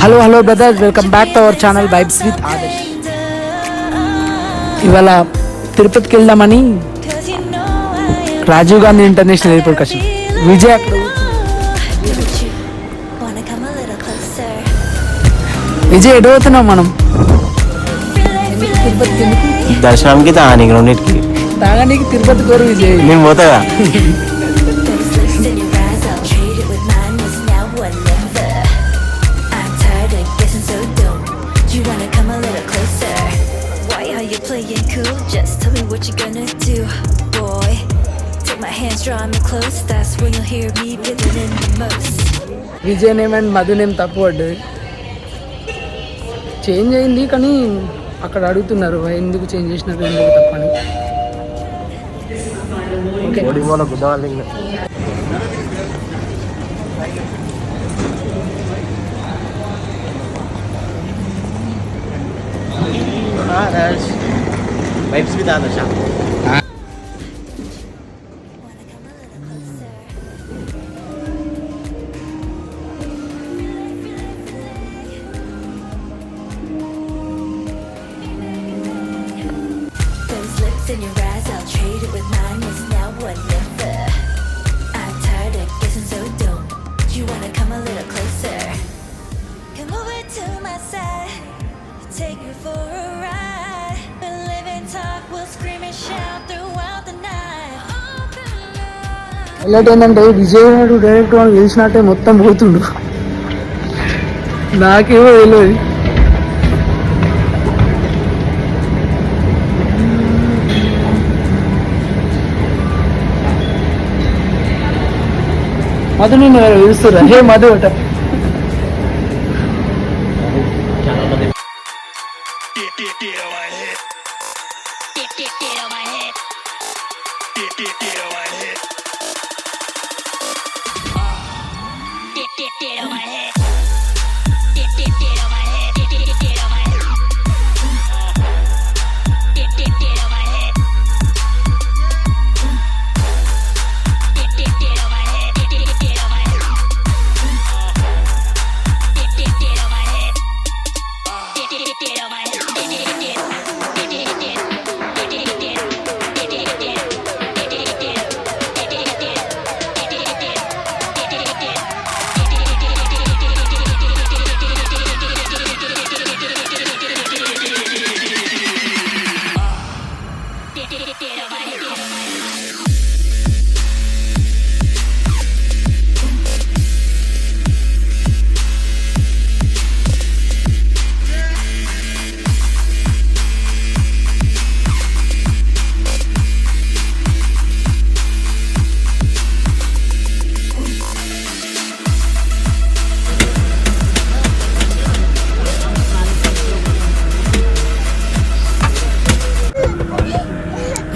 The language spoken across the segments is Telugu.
Hello brothers, welcome back to our channel vibes with Adarsh. ఇవాళ తిరుపతికి వెళ్దామని రాజీవ్ గాంధీ ఇంటర్నేషనల్ ఎయిర్పోర్ట్కి వచ్చి విజయ్ అక్కడ విజయ్ ఎటు పోతున్నాం మనం? తిరుపతికి దర్శనంకి తాగానికి రెండింటికి తాగానికి తిరుపతి కోరు విజయ్. నేను పోతాగా. Vijay name and Madhu name తప్పు పడ్డది, చేంజ్ అయింది. కానీ అక్కడ అడుగుతున్నారు ఎందుకు చేంజ్ చేసినారు, ఎందుకు తప్పని. వైబ్స్ విత్ ఆదర్శ. In your eyes, I'll trade it with mine. It's now or never. I'm tired of guessing so dumb. You wanna come a little closer? Come over to my side. Take you for a ride. We'll live and talk. We'll scream and shout throughout the night. Highlight ఏంటంటే విజయ్ నాడు డైరెక్ట్ వాళ్ళు గెలిచినట్టే మొత్తం పోతుండు. నాకేమో తెలియదు. మధు నేను పిలుస్తున్నా, హే మధు అట.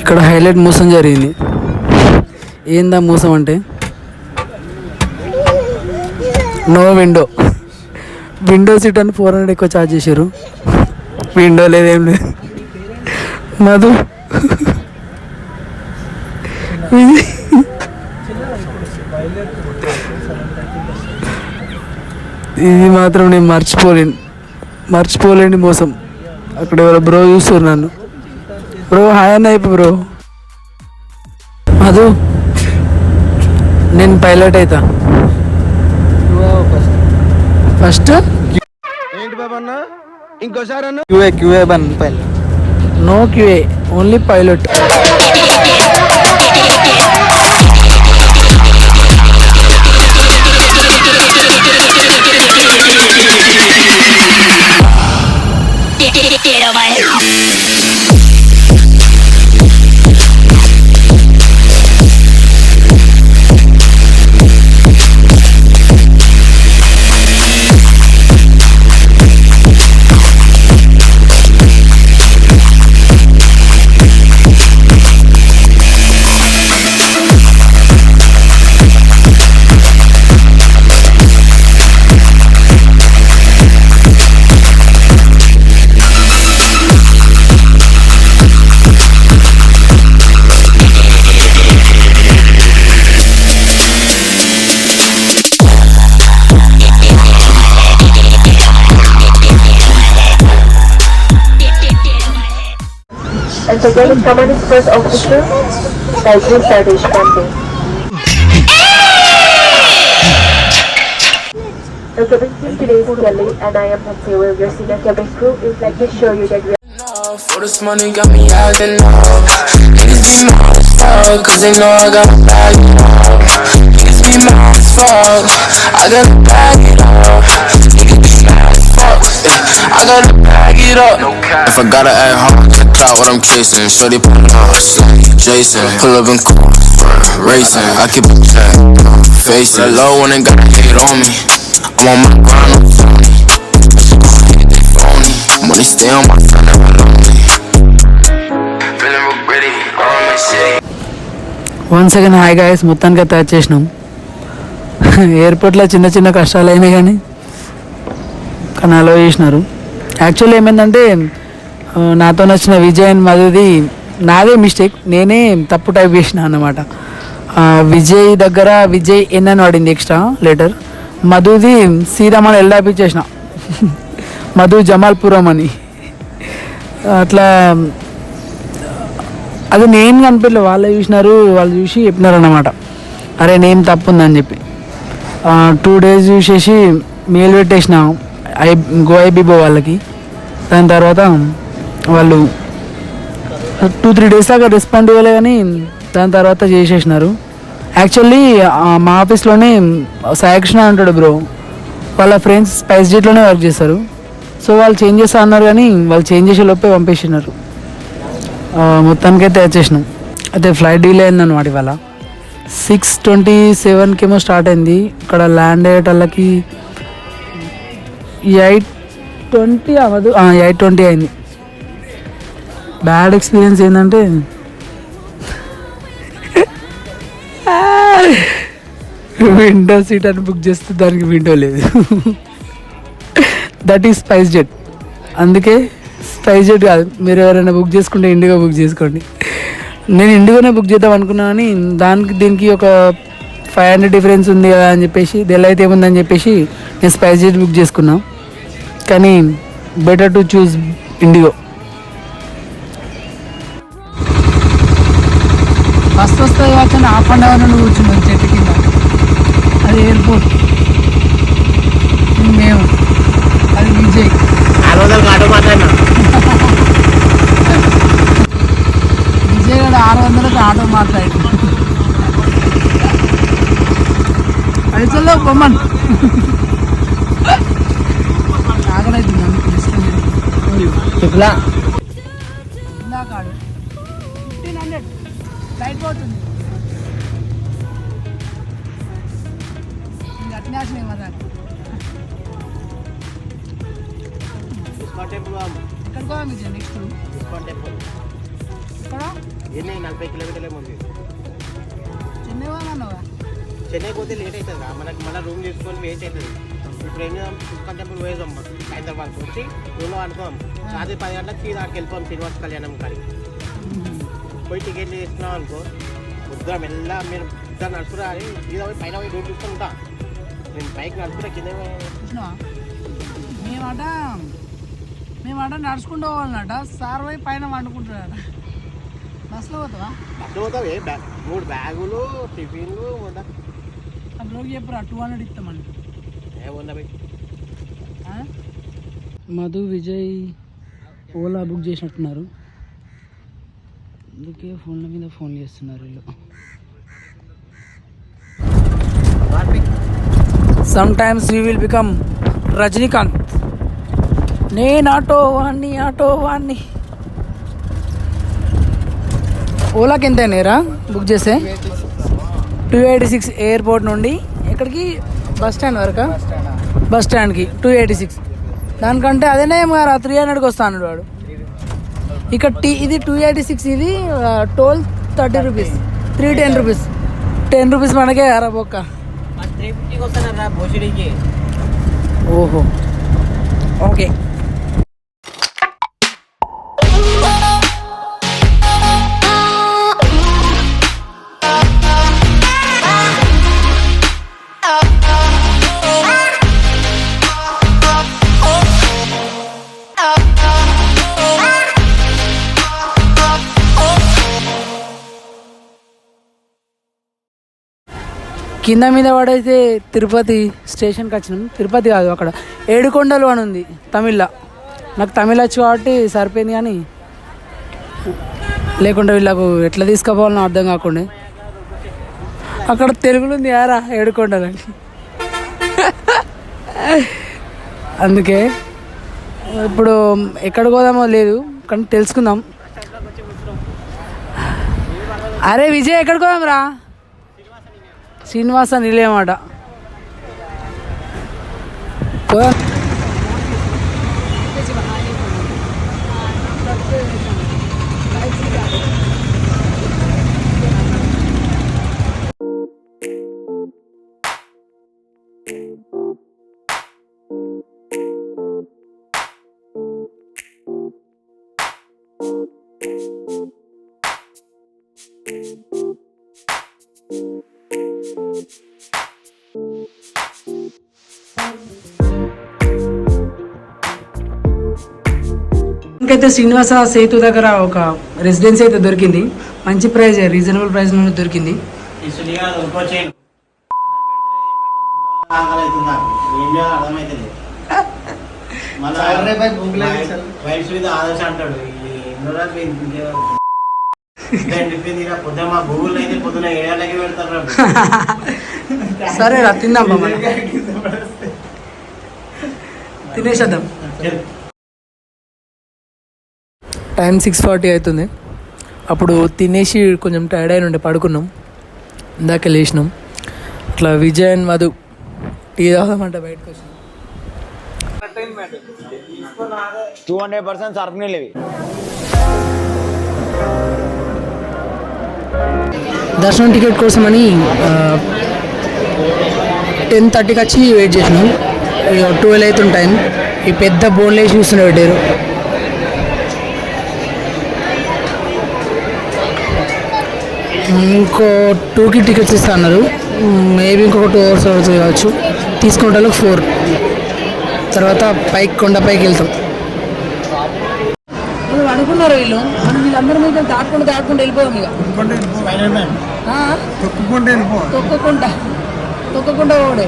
ఇక్కడ హైలైట్ మోసం జరిగింది. ఏందా మోసం అంటే, నో విండో సీట్ అని 400 ఎక్కువ ఛార్జ్ చేశారు. విండో లేదేం లేదు. మధు ఇది మాత్రం నేను మర్చిపోలేండి మోసం. అక్కడ ఎవరో బ్రో చూస్తారు నన్ను. బ్రో హాయ్ అన్న అయిపో బ్రో. మధు నేను పైలట్ అవుతా ఫస్ట్. ఏంటి బాబా అన్న, ఇంకోసారి అన్న. క్యూఏ బన్ pilot, no QA, only pilot. And for getting someone is first officer, like this Sardesh Pandey. The cabin crew today is Kelly and I am Hansel. Your senior cabin crew is like to show you that we For this money got me acting up. Niggas be mad as fuck, cause they know I gotta bag it up. Niggas be mad as fuck, I gotta bag it up. Niggas be mad as fuck, I gotta bag it up. If I gotta act hard, I got what I'm chasing. Shorty pulling up, like Jason. Pull up in cars, racing. I keep a check, facing. That low one ain't gotta hate on me. I'm on my grind, I'm phony. They phony. Money stay on my side, never lonely. Feeling real gritty, all my city. 1 second. Hi guys, మొత్తానికి అయితే వచ్చేసినాం. ఎయిర్పోర్ట్లో చిన్న చిన్న కష్టాలు అయినాయి కానీ అలో చేసినారు. యాక్చువల్లీ ఏమైందంటే నాతో నచ్చిన విజయ్ అండ్ మధుది నాదే మిస్టేక్, నేనే తప్పు టైప్ చేసిన అన్నమాట. విజయ్ దగ్గర విజయ్ ఎన్ అని వాడింది ఎక్స్ట్రా లెటర్, మధుది శ్రీరామని ఎల్డాపి చేసిన మధు జమాల్పురం అని. అట్లా అది నేను కనిపించలే, వాళ్ళే చూసినారు, వాళ్ళు చూసి చెప్పినారు అన్నమాట, అరే నేమ్ తప్పు ఉందని చెప్పి. 2 days చూసేసి మెయిల్ పెట్టేసిన గోఐబీబో వాళ్ళకి. దాని తర్వాత వాళ్ళు 2-3 days దాకా రెస్పాండ్ ఇవ్వలే కానీ దాని తర్వాత చేసేసినారు. యాక్చువల్లీ మా ఆఫీస్లోనే సాయకృష్ణ అంటాడు బ్రో, వాళ్ళ ఫ్రెండ్స్ స్పైస్ జెట్లోనే వర్క్ చేస్తారు. సో వాళ్ళు చేంజ్ చేస్తా అన్నారు కానీ వాళ్ళు చేంజ్ చేసే లోపే పంపేసినారు. మొత్తానికైతే వచ్చేసినాం. అయితే ఫ్లైట్ డీలే అయిందన్నమాట. ఇవాళ 6:27 స్టార్ట్ అయింది. ఇక్కడ ల్యాండ్ అయ్యేటళ్ళకి 8:20 అవ్వదు, 8:20 అయింది. బ్యాడ్ ఎక్స్పీరియన్స్ ఏంటంటే విండో సీట్ అని బుక్ చేస్తే దానికి విండో లేదు. That is spice jet. అందుకే స్పైస్ జెట్ కాదు, మీరు ఎవరైనా బుక్ చేసుకుంటే ఇండిగో బుక్ చేసుకోండి. నేను ఇండిగోనే బుక్ చేద్దాం అనుకున్నా కానీ దీనికి ఒక 500 డిఫరెన్స్ ఉంది కదా అని చెప్పేసి, ఢిల్లీ అయితే ఏముందని చెప్పేసి నేను స్పైస్ జెట్ బుక్ చేసుకున్నా. కానీ better to choose IndiGo. First వస్తుంది వచ్చి హాఫ్ అండ్ అవర్ నుండి కూర్చున్నాం చెట్టు కింద. అది ఎయిర్పోర్ట్, మేము అది విజయ్. విజయ్ కూడా 600కి ఆటో మాట్లాడి పైసల్లో బొమ్మన్ ఆగలేదు ఇందాక 1500 ఫ్లైట్ పోతుంది. ఇంకా అట్నే వచ్చినాయి మరి ఎక్కడికి పోదాం విజయ్ నెక్స్ట్? ఇక్కడ 40 కిలోమీటర్లే ఉంది. చెన్నై పోదామన్నావా? చెన్నై పోతే లేట్ అవుతుంది రా, మనకి మళ్ళీ రూమ్ తీసుకొని వెయిట్ అవుతుంది. ఇప్పుడు ఏం చేద్దాం, ఇస్కాన్ టెంపుల్ పోయేదాం, హైదరాబాద్ వచ్చి రూమ్లో అనుకోం. రాత్రి 10 గంటలకు సీదా అక్కడికి వెళ్ళిపోం శ్రీనివాస కళ్యాణం కాడికి. పోయి టికెట్ తీసుకున్నాం అనుకో, ముద్ర మెల్ల మీరు ఇద్దరు నడుపురా అని మీద పోయి పైన పోయి రూమ్ తీసుకొని ఉంటా. నేను బైక్ నడుపురా కింద చూసినావా? మేమట నడుచుకుంటూ పోవాలన్నట, సార్ పోయి పైన వండుకుంటున్నాడ. బస్సులో పోతావా? బస్సులో పోతావు. 3 బ్యాగులు, టిఫిన్లు ఉందా? బ్రోకి చెప్పురా 200 ఇస్తామండి. ఏముందా బై? మధు విజయ్ ఓలా బుక్ చేసినట్టున్నారు, అందుకే ఫోన్ల మీద ఫోన్ చేస్తున్నారు వీళ్ళు. Some times we will become Rajinikanth. నేను ఆటో వాణ్ణి. ఓలాకి ఎంత అయినాయిరా బుక్ చేస్తే? 286 ఎయిర్పోర్ట్ నుండి ఎక్కడికి? Bus stand వరకా? బస్ స్టాండ్కి 286. దానికంటే అదేనే మరి 300కి వస్తా అన్నాడు వాడు. ఇక్కడ ఇది 286, ఇది టోల్ 30 రూపీస్, 310 రూపీస్. 10 రూపీస్ మనకే అరా బొక్క. ఓహో ఓకే. కింద మీద పడైతే తిరుపతి స్టేషన్కి వచ్చినాం. తిరుపతి కాదు, అక్కడ ఏడుకొండలు అని ఉంది తమిళ్లో. నాకు తమిళ వచ్చు కాబట్టి సరిపోయింది, కానీ లేకుంటే వీళ్ళకు ఎట్లా తీసుకుపోవాలని అర్థం కాకుండా అక్కడ తెలుగులో ఉంది యారా ఏడుకొండలని. అందుకే ఇప్పుడు ఎక్కడికి పోదామో లేదు, కానీ తెలుసుకుందాం. అరే విజయ్ ఎక్కడికి పోదాం రా? శ్రీనివాస నిలయమాట పోదాం. ఇంకైతే శ్రీనివాస సేతు దగ్గర ఒక రెసిడెన్సీ అయితే దొరికింది. మంచి ప్రైజ్, రీజనబుల్ ప్రైస్లో దొరికింది. సరే రా తిందాం, తినేసేద్దాం. టైం 6:40 అవుతుంది. అప్పుడు తినేసి కొంచెం టైర్డ్ అయిన ఉండే పడుకున్నాం. ఇందాక లేచినాం. అట్లా విజయ్ అండ్ మధు టీ తాగమంటే బయటకు వచ్చినాం. 200% సర్ఫ్ నీళ్ళు ఇవి. దర్శనం టికెట్ కోసమని 10:30కి వచ్చి వెయిట్ చేసినాం. 12 అవుతుంది టైం. ఈ పెద్ద బోన్లు వేసి చూస్తున్నా పెట్టారు. ఇంకో 2కి టికెట్స్ ఇస్తా అన్నారు. మేబీ ఇంకొక 2 hours అవుతుంది కావచ్చు. తీసుకుంటాను 4. తర్వాత కొండపైకి వెళ్తాం. అనుకున్నారు వీళ్ళు, మనం వీళ్ళందరం మీద దాటుకుంటూ వెళ్ళిపోయాం. ఇక తొక్కకుండా పోడే.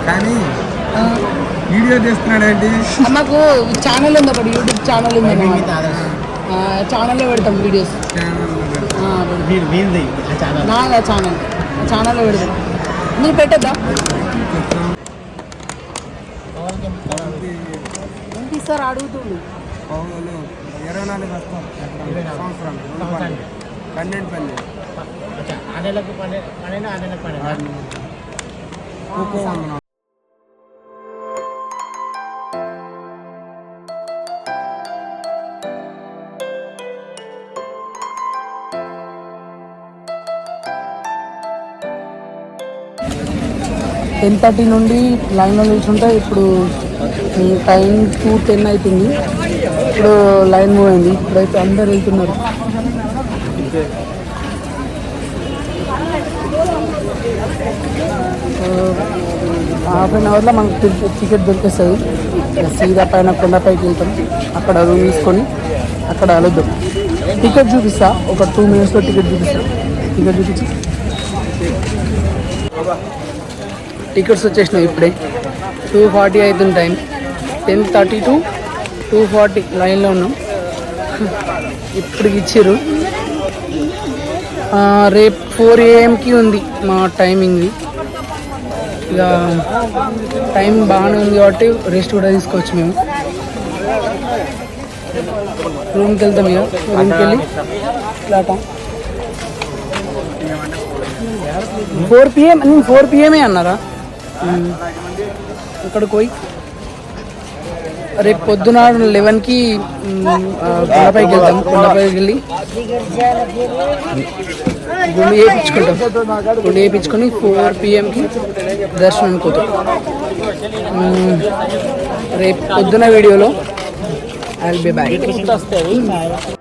కానీ వీడియో చేస్తున్నాడేంటి? మాకు ఛానల్ ఉంది, ఒకటి యూట్యూబ్ ఛానల్ ఉంది. ఛానల్లో పెడతాం వీడియోస్. నాదా ఛానల్లో పెడతాం. నువ్వు పెట్టద్దా? ఎంత ఇస్తారు అడుగుతుండు. 24 వస్తాం. 12 10:30 నుండి లైన్లో నిల్చుంటే ఇప్పుడు టైం 2:10 అవుతుంది. ఇప్పుడు లైన్ మూవ్ అయింది. ఇప్పుడైతే అందరు వెళ్తున్నారు. హాఫ్ అన్ అవర్లో మనకు టికెట్ దొరికేస్తుంది. సీదా పైన కొండపైకి వెళ్తాం. అక్కడ రూమ్ తీసుకొని అక్కడ వెళ్దాం. టికెట్ చూపిస్తా, ఒక 2 minutesలో టికెట్ చూపిస్తా. టికెట్ చూపించి టికెట్స్ వచ్చేసినాయి. ఇప్పుడే 2:40 అవుతుంది టైం. 10:30 to 2:40 లైన్లో ఉన్నాం. ఇప్పుడు ఇచ్చారు. రేపు 4 AM ఉంది మా టైమింగ్ది. ఇక టైం బాగానే ఉంది కాబట్టి రెస్ట్ కూడా తీసుకోవచ్చు. మేము రూమ్కి వెళ్తాం. ఇక రూమ్కి వెళ్ళి ఇలాట 4 PM. నేను 4 PM అన్నారా? ఇక్కడికి పోయి రేపు పొద్దున 11కి కొండపైకి వెళ్తాం. కొండపైకి వెళ్ళి గుండు వేయించుకుంటాం. గుండు వేయించుకొని 4 PMకి దర్శనం పోతాం. రేపు పొద్దున వీడియోలో ఐ విల్ బి బ్యాక్.